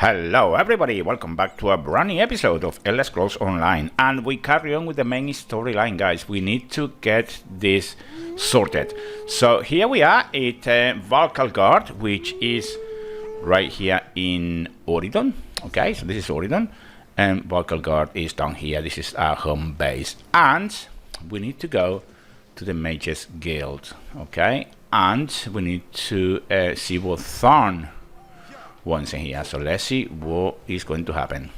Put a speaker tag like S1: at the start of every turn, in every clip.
S1: Hello everybody, welcome back to a brand new episode of Elder Scrolls Online, and we carry on with the main storyline, guys. We need to get this sorted. So here we are at Valkalgard, which is right here in Oridon. Okay, so this is Oridon, and Valkalgard is down here. This is our home base, and we need to go to the Mages Guild, okay? And we need to see what Tharn wants in here. So let's see what is going to happen.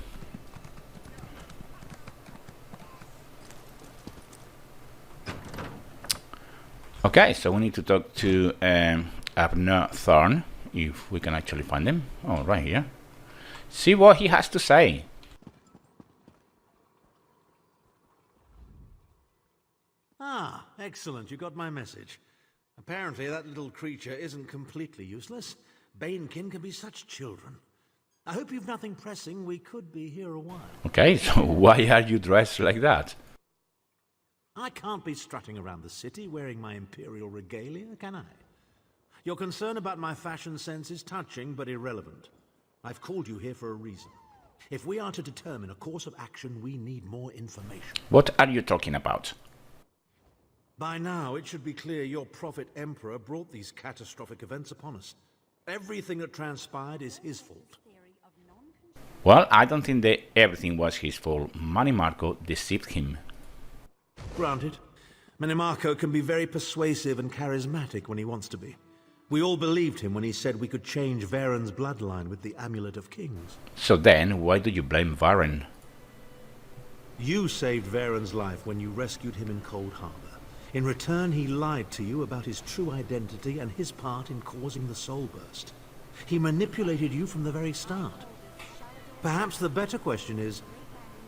S1: Okay, so we need to talk to Abner Tharn, if we can actually find him. Oh, right here. See what he has to say.
S2: Ah, excellent. You got my message. Apparently that little creature isn't completely useless. Banekin can be such children. I hope you've nothing pressing. We could be here a while.
S1: Okay, so why are you dressed like that?
S2: I can't be strutting around the city wearing my imperial regalia, can I? Your concern about my fashion sense is touching but irrelevant. I've called you here for a reason. If we are to determine a course of action, we need more information.
S1: What are you talking about?
S2: By now, it should be clear your prophet emperor brought these catastrophic events upon us. Everything that transpired is his fault.
S1: Well, I don't think that everything was his fault. Marco deceived him.
S2: Granted. Marco can be very persuasive and charismatic when he wants to be. We all believed him when he said we could change Varen's bloodline with the Amulet of Kings.
S1: So then, why do you blame Varen?
S2: You saved Varen's life when you rescued him in Cold Harbor. In return, he lied to you about his true identity and his part in causing the soul burst. He manipulated you from the very start. Perhaps the better question is,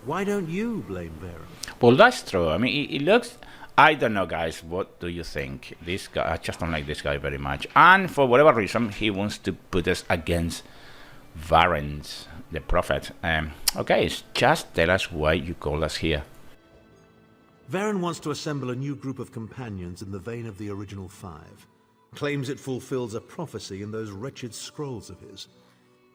S2: why don't you blame Varen?
S1: Well, that's true. I mean, it looks... I don't know, guys. What do you think? This guy, I just don't like this guy very much. And for whatever reason, he wants to put us against Varen's, the prophet. Okay, just tell us why you called us here.
S2: Varen wants to assemble a new group of companions in the vein of the original five. Claims it fulfills a prophecy in those wretched scrolls of his.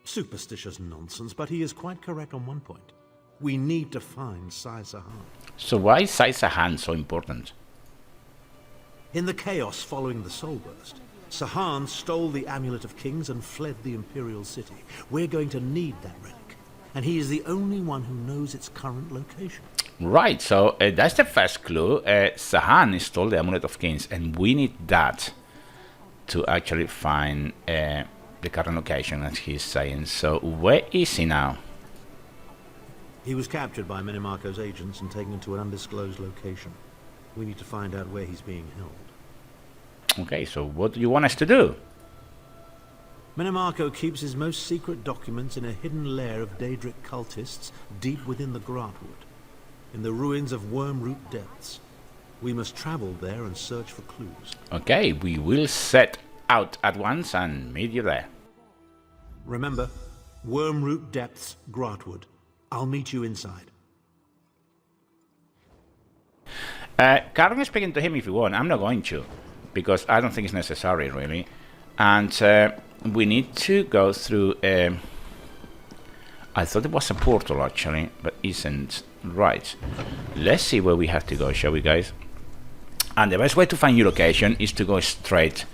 S2: Superstitious nonsense, but he is quite correct on one point. We need to find Sai Sahan.
S1: So why is Sai Sahan so important?
S2: In the chaos following the soul burst, Sahan stole the Amulet of Kings and fled the Imperial City. We're going to need that relic, and he is the only one who knows its current location. Right,
S1: so that's the first clue. Sahan stole the Amulet of Kings, and we need that to actually find the current location, as he's saying. So where is he now?
S2: He was captured by Marco's agents and taken to an undisclosed location. We need to find out where he's being held.
S1: Okay, so what do you want us to do?
S2: Marco keeps his most secret documents in a hidden lair of Daedric cultists deep within the Grotwood, in the ruins of Wormroot Depths. We must travel there and search for clues.
S1: Okay, we will set out at once and meet you there.
S2: Remember, Wormroot Depths, Grotwood. I'll meet you inside.
S1: Karen is speaking to him if you want. I'm not going to, because I don't think it's necessary, really. And we need to go through... I thought it was a portal, actually, but isn't. Right. Let's see where we have to go, shall we, guys? And the best way to find your location is to go straight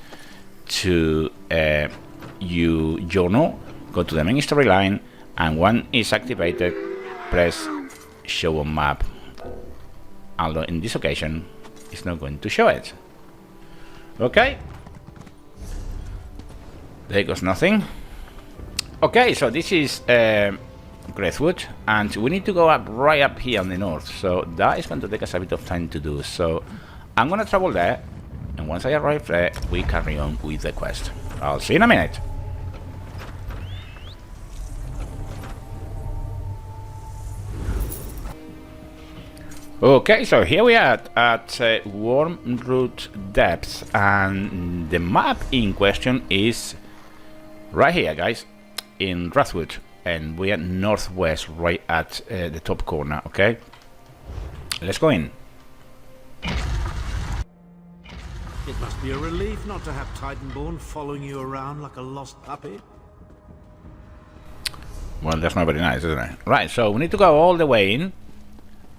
S1: to your journal, go to the main storyline, and when it's activated, press show on map. Although in this occasion, it's not going to show it. Okay. There goes nothing. Okay, so this is Greathwood, and we need to go up right up here on the north. So that is going to take us a bit of time to do. So I'm going to travel there, and once I arrive there, we carry on with the quest. I'll see you in a minute. Okay, so here we are at Wormroot Depths, and the map in question is right here, guys, in Greathwood, and we are northwest, right at the top corner. Okay, let's go in.
S2: It must be a relief not to have Titanborn following you around like a lost puppy.
S1: Well, that's not very nice, isn't it? Right, so we need to go all the way in,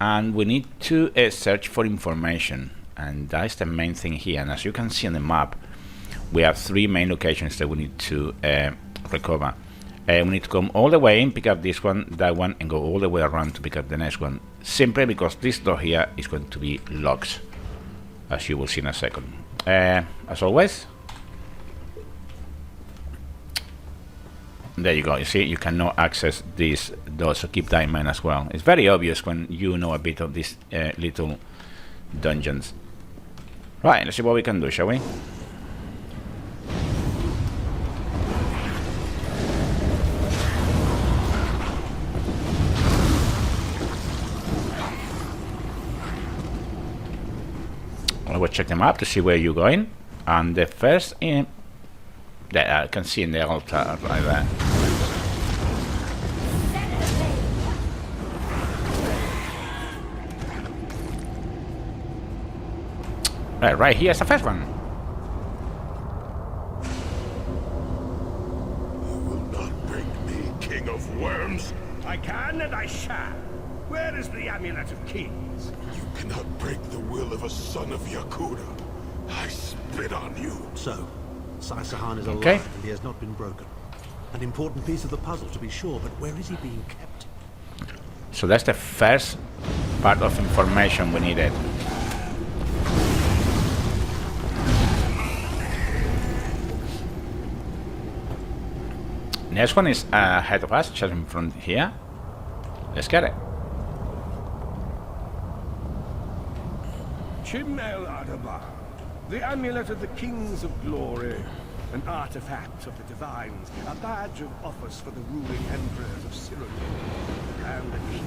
S1: and we need to search for information, and that's the main thing here. And as you can see on the map, we have 3 main locations that we need to recover. We need to come all the way in, pick up this one, that one, and go all the way around to pick up the next one, simply because this door here is going to be locked, as you will see in a second. As always, there you go. You see, you cannot access these doors, so keep that in mind as well. It's very obvious when you know a bit of these little dungeons. Right, let's see what we can do, shall we? I will check them up to see where you're going. And the first in that I can see in the altar right there. Right here's the first one.
S3: You will not break me, King of Worms.
S4: I can and I shall. Where is the Amulet of Kings?
S3: You cannot break the will of a son of Yakuda. I spit on you.
S2: So, Tharn is alive,
S1: Okay.
S2: and he has not been broken. An important piece of the puzzle, to be sure, but where is he being kept?
S1: So that's the first part of information we needed. Next one is ahead of us, just in front here. Let's get it.
S4: Chimel Adabar, the Amulet of the Kings of Glory, an artifact of the Divines, a badge of office for the ruling emperors of Cyril, and the king.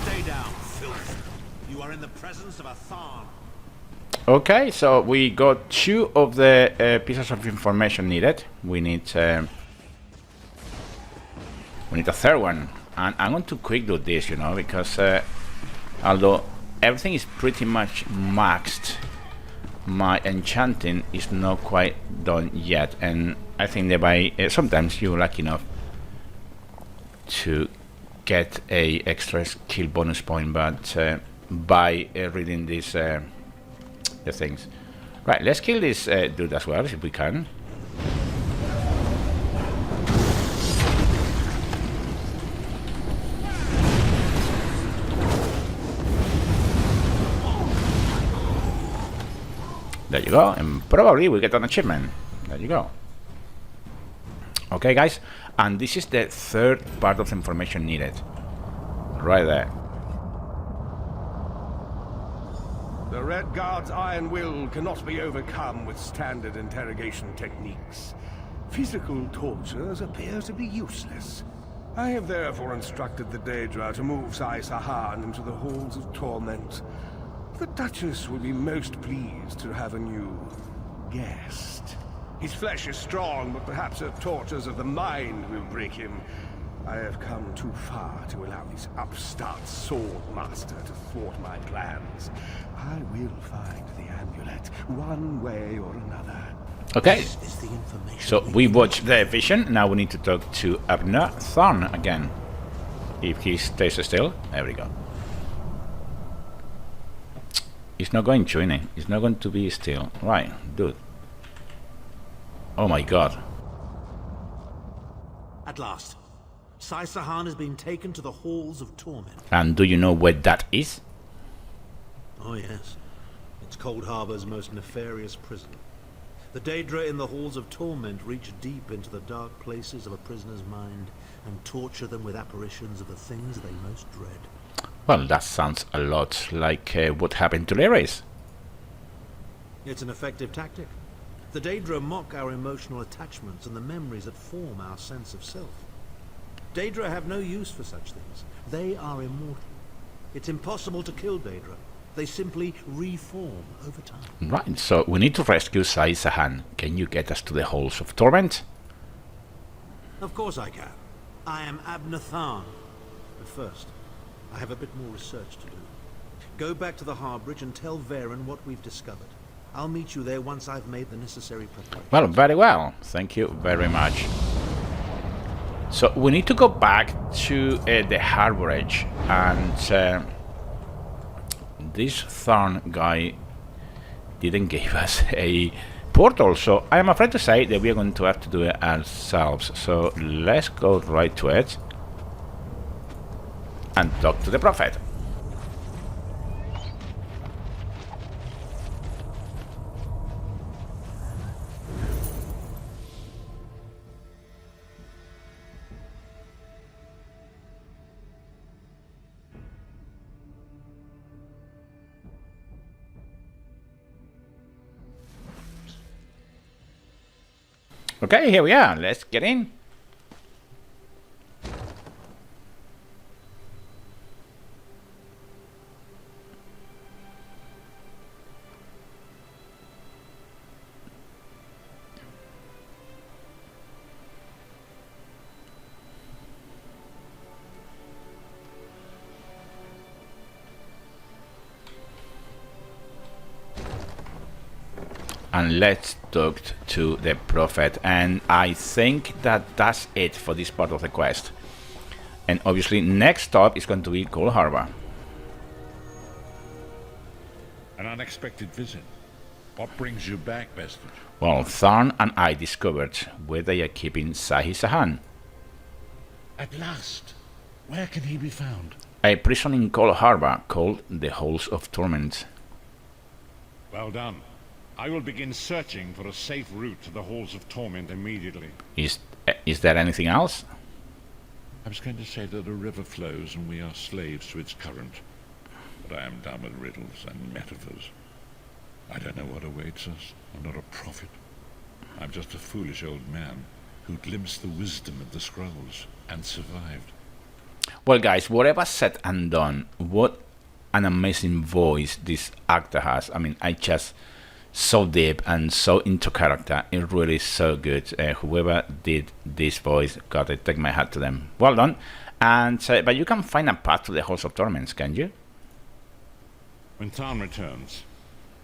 S2: Stay down, filth. You are in the presence of a Tharn.
S1: Okay, so we got 2 of the pieces of information needed. We need a 3rd one, and I'm going to quick do this, you know, because although everything is pretty much maxed, my enchanting is not quite done yet, and I think that by sometimes you're lucky enough to get a extra skill bonus point, but by reading these the things. Right, let's kill this dude as well if we can. There you go, and probably we get an achievement. There you go. Okay, guys, and this is the 3rd part of the information needed. Right there.
S4: The Red Guard's iron will cannot be overcome with standard interrogation techniques. Physical tortures appear to be useless. I have therefore instructed the Daedra to move Tharn into the halls of torment. The Duchess will be most pleased to have a new guest. His flesh is strong, but perhaps her tortures of the mind will break him. I have come too far to allow this upstart sword master to thwart my plans. I will find the amulet, one way or another.
S1: Okay,
S2: This is the information
S1: so we watched the vision. Now we need to talk to Abner Tharn again. If he stays still, there we go. He's not going to, isn't he? He's not going to be still. Right, dude. Oh my god.
S2: At last, Tharn has been taken to the halls of torment.
S1: And do you know where that is?
S2: Oh yes, it's Cold Harbor's most nefarious prison. The Daedra in the halls of torment reach deep into the dark places of a prisoner's mind and torture them with apparitions of the things they most dread.
S1: Well, that sounds a lot like what happened to Lyris.
S2: It's an effective tactic. The Daedra mock our emotional attachments and the memories that form our sense of self. Daedra have no use for such things. They are immortal. It's impossible to kill Daedra. They simply reform over time.
S1: Right, so we need to rescue Tharn. Can you get us to the halls of torment?
S2: Of course I can. I am Abner Tharn. But first, I have a bit more research to do. Go back to the harborage and tell Varen what we've discovered. I'll meet you there once I've made the necessary preparations.
S1: Well, very well. Thank you very much. So we need to go back to the harborage, and this Tharn guy didn't give us a portal, so I am afraid to say that we are going to have to do it ourselves. So let's go right to it and talk to the prophet. Okay, here we are. Let's get in. And let's talk to the prophet, and I think that that's it for this part of the quest. And obviously next stop is going to be Cold Harbor.
S5: An unexpected visit. What brings you back, Vestige?
S1: Well, Tharn and I discovered where they are keeping Sahi-Sahan,
S5: At last! Where can he be found?
S1: a prison in Cold Harbor called the Halls of Torment.
S5: Well done. I will begin searching for a safe route to the Halls of Torment immediately.
S1: Is there anything else?
S5: I was going to say that a river flows and we are slaves to its current. But I am done with riddles and metaphors. I don't know what awaits us. I'm not a prophet. I'm just a foolish old man who glimpsed the wisdom of the scrolls and survived.
S1: Well, guys, whatever said and done, what an amazing voice this actor has. I mean, I just so deep and so into character. It really is so good. Whoever did this voice, gotta take my hat to them. Well done. And but you can find a path to the Halls of Torments, can you?
S5: When Tharn returns,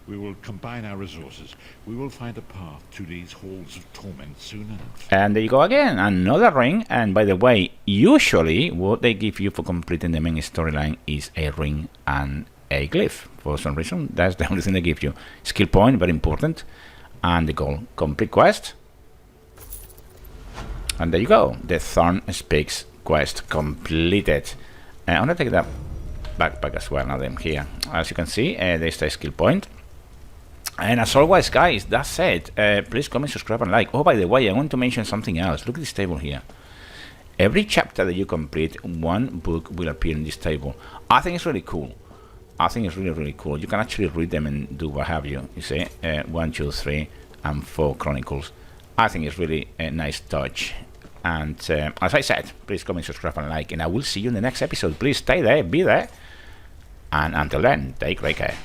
S5: we will combine our resources. We will find a path to these Halls of Torment soon enough.
S1: And there you go again, another ring. And by the way, usually what they give you for completing the main storyline is a ring and a glyph. For some reason, that's the only thing they give you. Skill point, very important. And the goal, complete quest. And there you go, the Tharn Speaks quest completed. I'm gonna take that backpack as well, now that I'm here. As you can see, there's the skill point. And as always, guys, that's it. Please comment, subscribe, and like. Oh, by the way, I want to mention something else. Look at this table here. Every chapter that you complete, one book will appear in this table. I think it's really cool. I think it's really, really cool. You can actually read them and do what have you. You see, 1, 2, 3, and 4 chronicles. I think it's really a nice touch. And as I said, please comment, subscribe, and like. And I will see you in the next episode. Please stay there, be there. And until then, take great care.